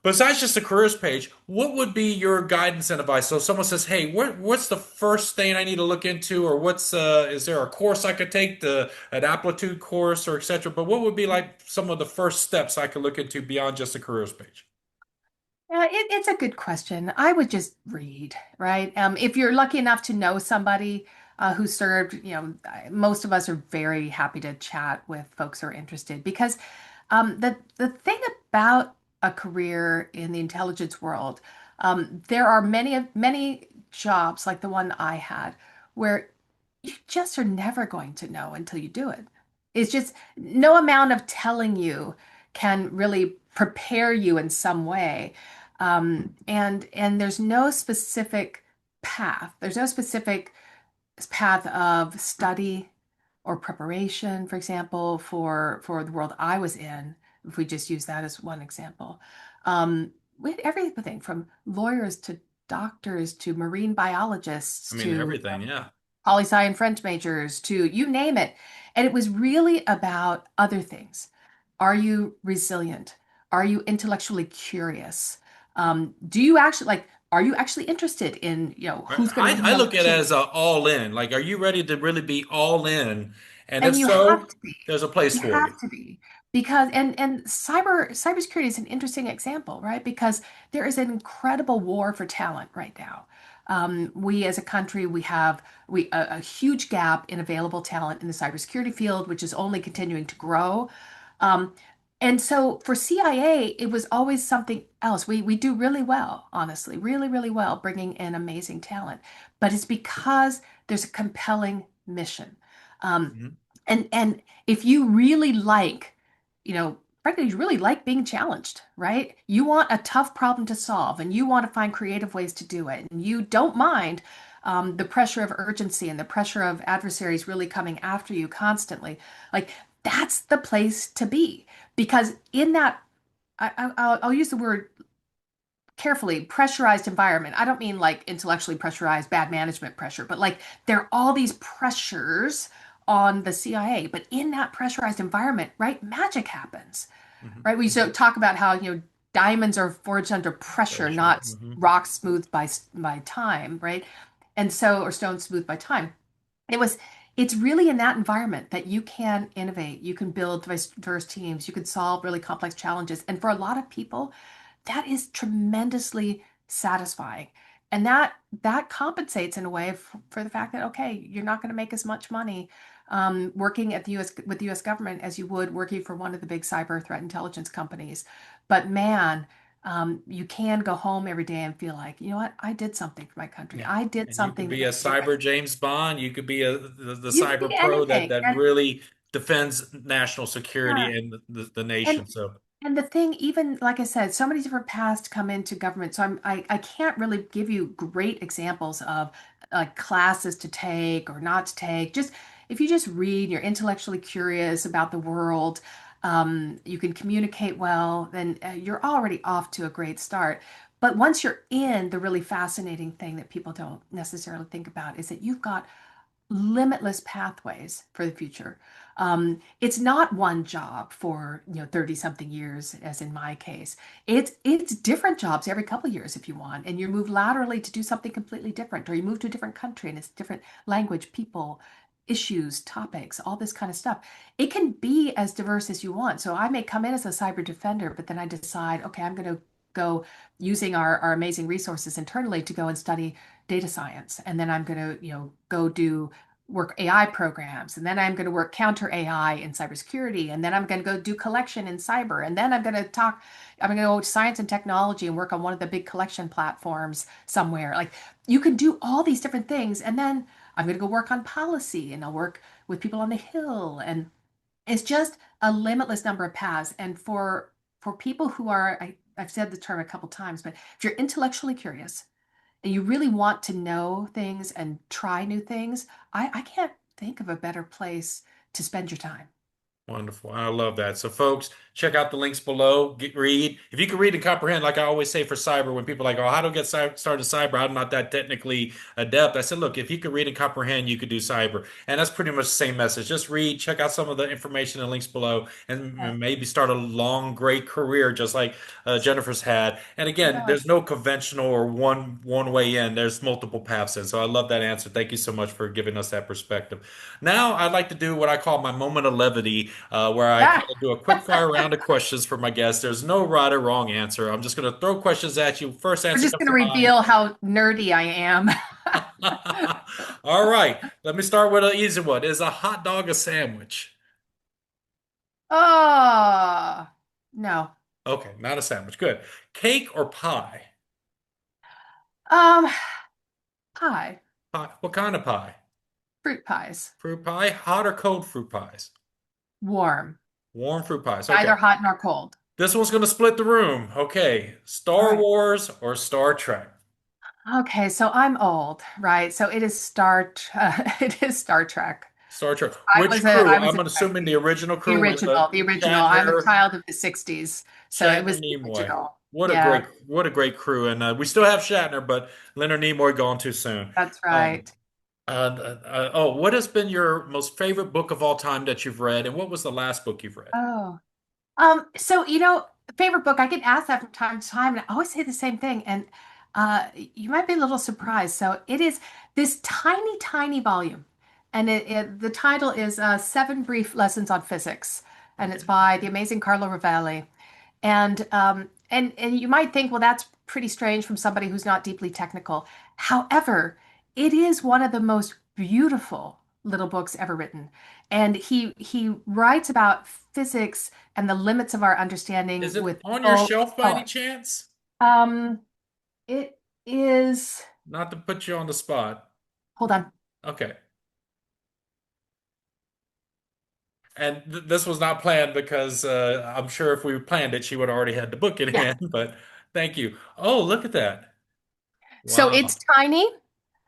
Besides just the careers page, what would be your guidance and advice? So if someone says, "Hey, what's the first thing I need to look into, or what's is there a course I could take, an aptitude course, or etc." But what would be like some of the first steps I could look into beyond just the careers page? Yeah, it's a good question. I would just read, right? If you're lucky enough to know somebody who served, most of us are very happy to chat with folks who are interested because the thing about a career in the intelligence world, there are many jobs like the one I had where you just are never going to know until you do it. It's just no amount of telling you can really prepare you in some way. And there's no specific path. There's no specific path of study or preparation, for example, for the world I was in, if we just use that as one example. We had everything from lawyers to doctors to marine I biologists mean, to everything, yeah. poli sci and French majors to you name it. And it was really about other things. Are you resilient? Are you intellectually curious? Do you actually are you actually interested in, who's going to win I the look at it election? as a all in. Like, are you ready to really be all in? And if And you have so, to be. there's a place You for you. have to be. Because and cybersecurity is an interesting example, right? Because there is an incredible war for talent right now. We as a country, we have a huge gap in available talent in the cybersecurity field, which is only continuing to grow. Um, and so for CIA, it was always something else. We do really well, honestly, really, really well, bringing in amazing talent. But it's because there's a compelling mission. Um, Mhm. and if you really like, frankly, you really like being challenged, right? You want a tough problem to solve and you want to find creative ways to do it. And you don't mind the pressure of urgency and the pressure of adversaries really coming after you constantly. Like, that's the place to be. Because in that, I'll use the word carefully, pressurized environment. I don't mean like intellectually pressurized, bad management pressure, but like there are all these pressures on the CIA. But in that pressurized environment, right, magic happens, Mhm. right? We so talk about how, diamonds are forged under pressure, Pressure. not rocks smoothed by time, right? And so, or stones smoothed by time. It was, it's really in that environment that you can innovate, you can build diverse teams, you can solve really complex challenges. And for a lot of people, that is tremendously satisfying. And that compensates in a way for the fact that, okay, you're not going to make as much money working at the US with the US government as you would working for one of the big cyber threat intelligence companies. But man, you can go home every day and feel like, you know what, I did something for my country. Yeah. I did And you could something that be a made a difference. cyber James Bond. You could be the You can cyber be pro that anything. that And really defends national yeah, security and the and nation. So And the thing, even like I said, so many different paths come into government. So I can't really give you great examples of like classes to take or not to take. Just if you just read, you're intellectually curious about the world, you can communicate well, then you're already off to a great start. But once you're in, the really fascinating thing that people don't necessarily think about is that you've got limitless pathways for the future. It's not one job for 30 something years, as in my case. It's different jobs every couple of years if you want, and you move laterally to do something completely different, or you move to a different country and it's different language, people, issues, topics, all this kind of stuff. It can be as diverse as you want. So I may come in as a cyber defender, but then I decide, okay, I'm going to go using our amazing resources internally to go and study data science. And then I'm going to, go do work AI programs. And then I'm going to work counter AI in cybersecurity. And then I'm going to go do collection in cyber. And then I'm going to go to science and technology and work on one of the big collection platforms somewhere. Like you can do all these different things. And then I'm going to go work on policy and I'll work with people on the Hill. And it's just a limitless number of paths. And for people who are, I've said the term a couple times, but if you're intellectually curious, and you really want to know things and try new things, I can't think of a better place to spend your time. wonderful. I love that. So, folks, check out the links below. Read. If you can read and comprehend, like I always say for cyber, when people are like, oh, how do I get started cyber? I'm not that technically adept. I said, look, if you can read and comprehend, you could do cyber. And that's pretty much the same message. Just read, check out some of the information and links below, and Yes. maybe start a long, great career just like Jennifer's had. And again, Yeah. there's no conventional or one way in. There's multiple paths in. So I love that answer. Thank you so much for giving us that perspective. Now, I'd like to do what I call my moment of levity, where I Yeah. kind of do a quick fire round of questions for my guests. There's no right or wrong answer. I'm just going to throw questions at you. First We're answer just comes going to to mind. reveal how nerdy I am. All right, let me start with an easy one. Is a hot dog a sandwich? Oh, no. Okay, not a sandwich. Good. Cake or pie? Um, Pie, Pie. What kind of pie? fruit pies, Fruit pie? Hot or cold fruit pies? warm, Warm fruit pies. Okay. neither hot nor cold. This one's going to split the room. Okay. All Star right. Wars or Star Trek? Okay, so I'm old, right? So it is Star Trek. Star Trek. Which crew? I was I'm a assuming the original The crew with original, the original. I'm a Shatner, child of the 60s, so it Shatner, was the Nimoy. original. Yeah, What a great crew. And we still have Shatner, but Leonard Nimoy gone too soon. that's Um, right. oh, what has been your most favorite book of all time that you've read, and what was the last book you've read? Oh, so favorite book, I get asked that from time to time, and I always say the same thing. And you might be a little surprised. So it is this tiny, tiny volume, and the title is Seven Brief Lessons on Physics, and it's Okay. by the amazing Carlo Rovelli. And you might think, well, that's pretty strange from somebody who's not deeply technical. However, it is one of the most beautiful little books ever written. And he writes about physics and the limits of our understanding Is it with on your full shelf by any color. chance? Um, it is, Not to put you on the spot. hold on. Okay. And this was not planned because I'm sure if we planned it, she would already had the book in Yeah. hand. But thank you. Oh, look at that. So Wow. it's tiny,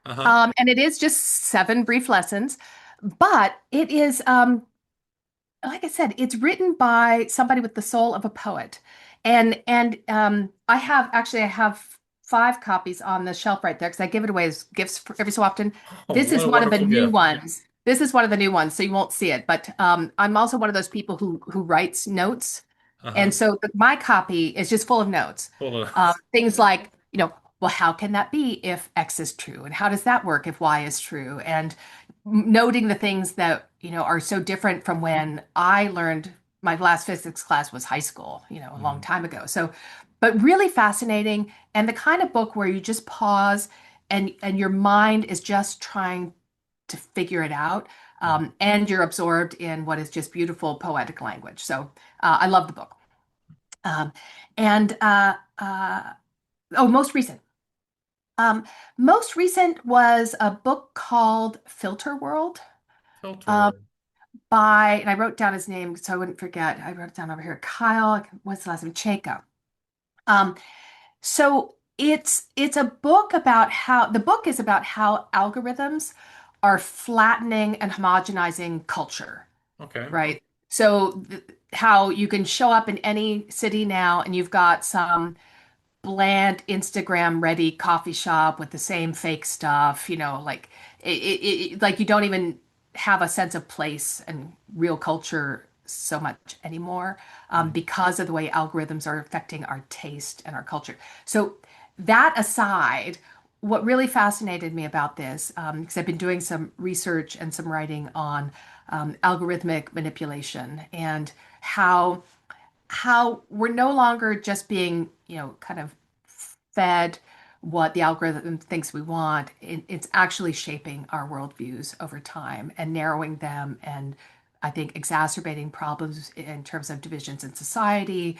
Uh-huh. and it is just 7 brief lessons, but it is, like I said, it's written by somebody with the soul of a poet. And I have 5 copies on the shelf right there because I give it away as gifts every so often. Oh, This what is a one of the wonderful new gift. ones. This is one of the new ones, so you won't see it. But I'm also one of those people who writes notes, Uh-huh. and so my copy is just full of notes. Hold on. Things like, well, how can that be if X is true, and how does that work if Y is true, and noting the things that are so different from when I learned. My last physics class was high school, a long Mhm. time ago. So, but really fascinating, and the kind of book where you just pause and your mind is just trying to figure it out, and you're absorbed in what is just beautiful poetic language. So I love the book. Um, and oh, Um, most recent was a book called Filterworld, um, Filterworld. and I wrote down his name so I wouldn't forget. I wrote it down over here. Kyle, what's the last name? Chayka. Um, so it's a book about how the book is about how algorithms are flattening and homogenizing culture, Okay. right? So how you can show up in any city now and you've got some bland Instagram ready coffee shop with the same fake stuff, like like you don't even have a sense of place and real culture so much anymore, Mhm. because of the way algorithms are affecting our taste and our culture. So that aside, what really fascinated me about this, because I've been doing some research and some writing on algorithmic manipulation and how we're no longer just being, kind of fed what the algorithm thinks we want. It's actually shaping our worldviews over time and narrowing them, and I think exacerbating problems in terms of divisions in society.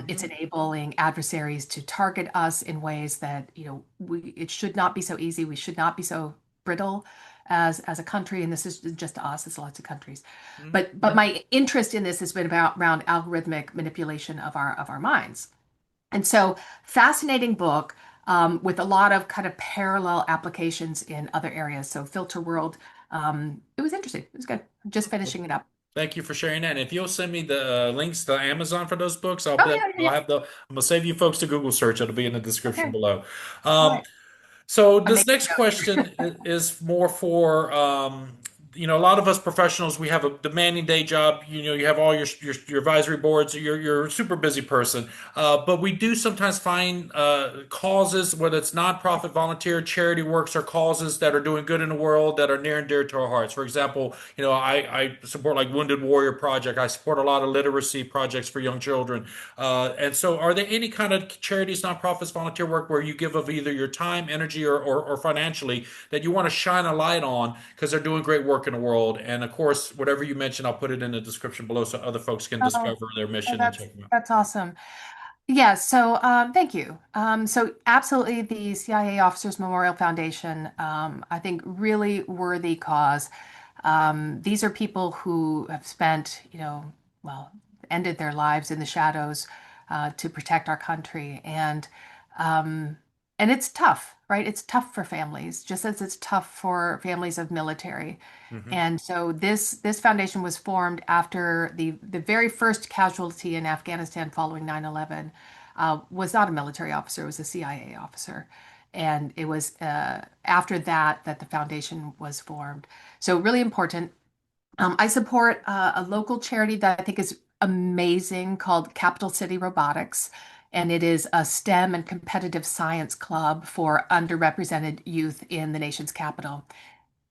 It's Mhm. enabling adversaries to target us in ways that, it should not be so easy. We should not be so brittle as a country, and this is just us, it's lots of countries. Mhm. But my interest in this has been about around algorithmic manipulation of our minds. And so, fascinating book, with a lot of kind of parallel applications in other areas. So Filter World, it was interesting. It was good. I'm just finishing it up. Thank you for sharing that. And if you'll send me the links to Amazon for those books, Oh yeah, yeah, I'll yeah. have I'm gonna save you folks to Google search. It'll be in the description Okay. below. All Um, right. so I'm this making next notes. question is more for a lot of us professionals. We have a demanding day job. You have all your advisory boards. You're a super busy person, but we do sometimes find causes, whether it's nonprofit, volunteer, charity works, or causes that are doing good in the world that are near and dear to our hearts. For example, I support like Wounded Warrior Project. I support a lot of literacy projects for young children. And so, are there any kind of charities, nonprofits, volunteer work where you give of either your time, energy, or financially that you want to shine a light on because they're doing great work in the world? And of course, whatever you mention, I'll put it in the description below so other folks can Oh, discover their oh, mission and that's check them out. that's awesome. Yeah, so thank you. So absolutely, the CIA Officers Memorial Foundation, I think really worthy cause. These are people who have spent, well, ended their lives in the shadows, to protect our country, um, and it's tough, right? It's tough for families, just as it's tough for families of military. Hmm. And so this foundation was formed after the very first casualty in Afghanistan following 9/11, was not a military officer, it was a CIA officer. And it was after that the foundation was formed. So really important. I support a local charity that I think is amazing called Capital City Robotics. And it is a STEM and competitive science club for underrepresented youth in the nation's capital.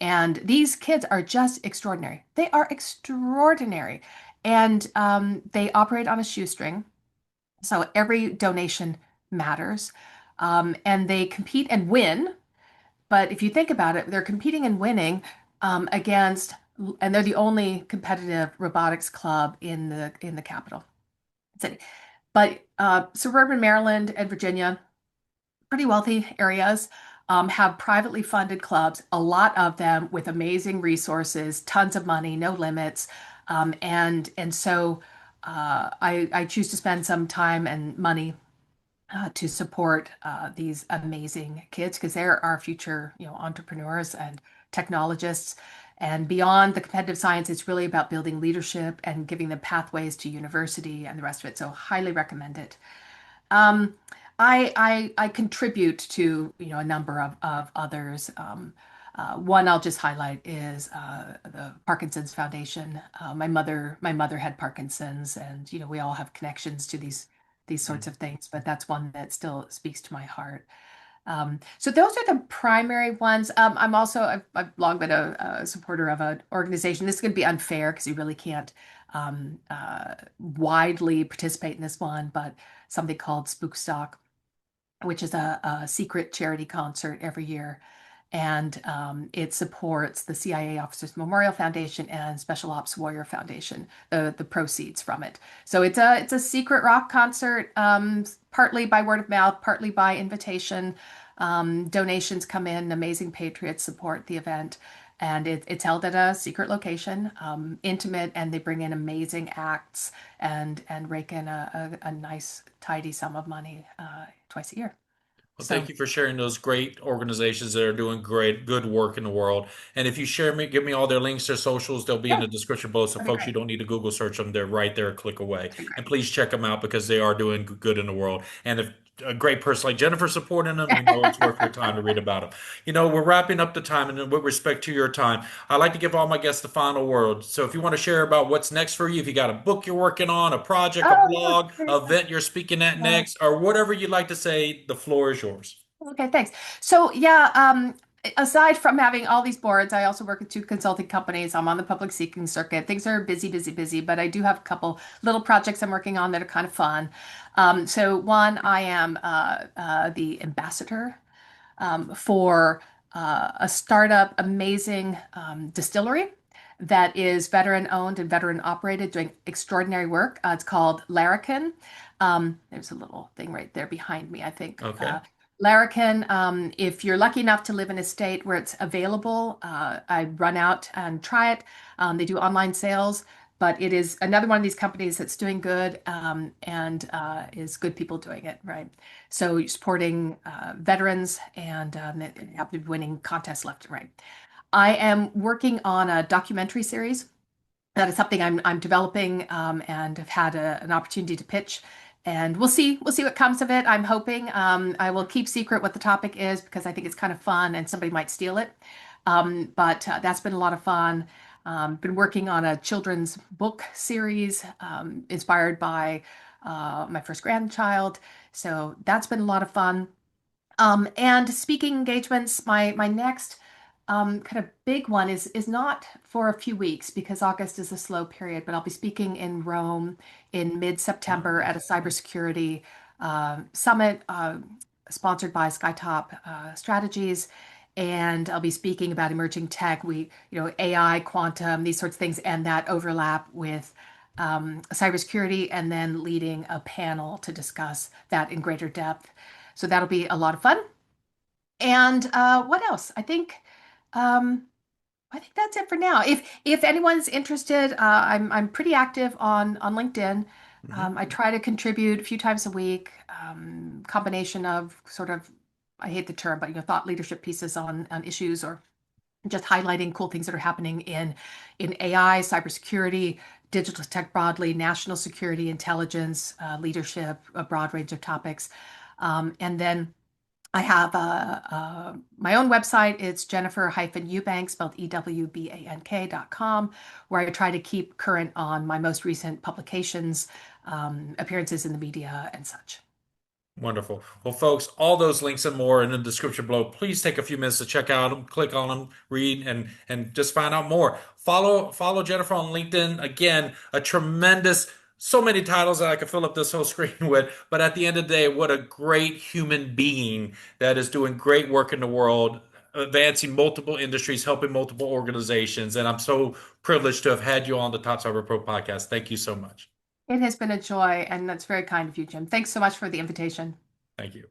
And these kids are just extraordinary. They are extraordinary. And they operate on a shoestring. So every donation matters. And they compete and win. But if you think about it, they're competing and winning, against, and they're the only competitive robotics club in the capital city. But suburban Maryland and Virginia, pretty wealthy areas, have privately funded clubs, a lot of them with amazing resources, tons of money, no limits. And so I choose to spend some time and money to support these amazing kids because they're our future, entrepreneurs and technologists. And beyond the competitive science, it's really about building leadership and giving them pathways to university and the rest of it. So highly recommend it. Um, I contribute to a number of others. One I'll just highlight is the Parkinsons Foundation. My mother had Parkinson's, and we all have connections to these sorts of things. But that's one that still speaks to my heart. So those are the primary ones. I've long been a supporter of an organization. This is going to be unfair because you really can't widely participate in this one, but something called Spookstock, which is a secret charity concert every year. And it supports the CIA Officers Memorial Foundation and Special Ops Warrior Foundation, the proceeds from it. So it's a secret rock concert, partly by word of mouth, partly by invitation. Donations come in, amazing patriots support the event. And it's held at a secret location, intimate, and they bring in amazing acts and rake in a nice, tidy sum of money twice a year. Well, thank So, you for sharing those great organizations that are doing great, good work in the world. And if you give me all their links, their socials, they'll be in yeah, the description below. So, that'd be folks, great. you don't need to Google search them. They're right there, a click away. That'd be And great. please check them out because they are doing good in the world. And if a great person like Jennifer supporting them, it's worth your time to read about them. We're wrapping up the time, and with respect to your time, I like to give all my guests the final word. So, if you want to share about what's next for you, if you got a book you're working on, a project, a Oh, blog, yeah. an event you're speaking at Yeah. next, or whatever you'd like to say, the floor is yours. Okay, thanks. So yeah, aside from having all these boards, I also work with two consulting companies. I'm on the public speaking circuit. Things are busy, busy, busy, but I do have a couple little projects I'm working on that are kind of fun. So one, I am the ambassador for a startup, amazing distillery that is veteran owned and veteran operated, doing extraordinary work. It's called Larrikin. There's a little thing right there behind me, I think. Okay. Larrikin, if you're lucky enough to live in a state where it's available, I run out and try it. They do online sales, but it is another one of these companies that's doing good and is good people doing it, right? So you're supporting veterans and they have to be winning contests left and right. I am working on a documentary series. That is something I'm developing and have had an opportunity to pitch. And we'll see what comes of it. I'm hoping I will keep secret what the topic is because I think it's kind of fun and somebody might steal it. But that's been a lot of fun. Been working on a children's book series inspired by my first grandchild. So that's been a lot of fun. And speaking engagements, my next kind of big one is not for a few weeks because August is a slow period, but I'll be speaking in Rome in mid-September at a cybersecurity summit sponsored by Skytop Strategies. And I'll be speaking about emerging tech, AI, quantum, these sorts of things, and that overlap with cybersecurity, and then leading a panel to discuss that in greater depth. So that'll be a lot of fun. And what else? Um, I think that's it for now. If anyone's interested, I'm pretty active on LinkedIn. Mhm. I try to contribute a few times a week. Combination of sort of, I hate the term, but thought leadership pieces on issues or just highlighting cool things that are happening in AI, cybersecurity, digital tech broadly, national security, intelligence, leadership, a broad range of topics. And then I have my own website. It's Jennifer-Ewbank, spelled EWBANK.com, where I try to keep current on my most recent publications, appearances in the media, and such. Wonderful. Well, folks, all those links and more in the description below. Please take a few minutes to check out them, click on them, read, and just find out more. Follow Jennifer on LinkedIn. Again, a tremendous, so many titles that I could fill up this whole screen with. But at the end of the day, what a great human being that is doing great work in the world, advancing multiple industries, helping multiple organizations. And I'm so privileged to have had you on the Top Cyber Pro podcast. Thank you so much. It has been a joy, and that's very kind of you, Jim. Thanks so much for the invitation. Thank you.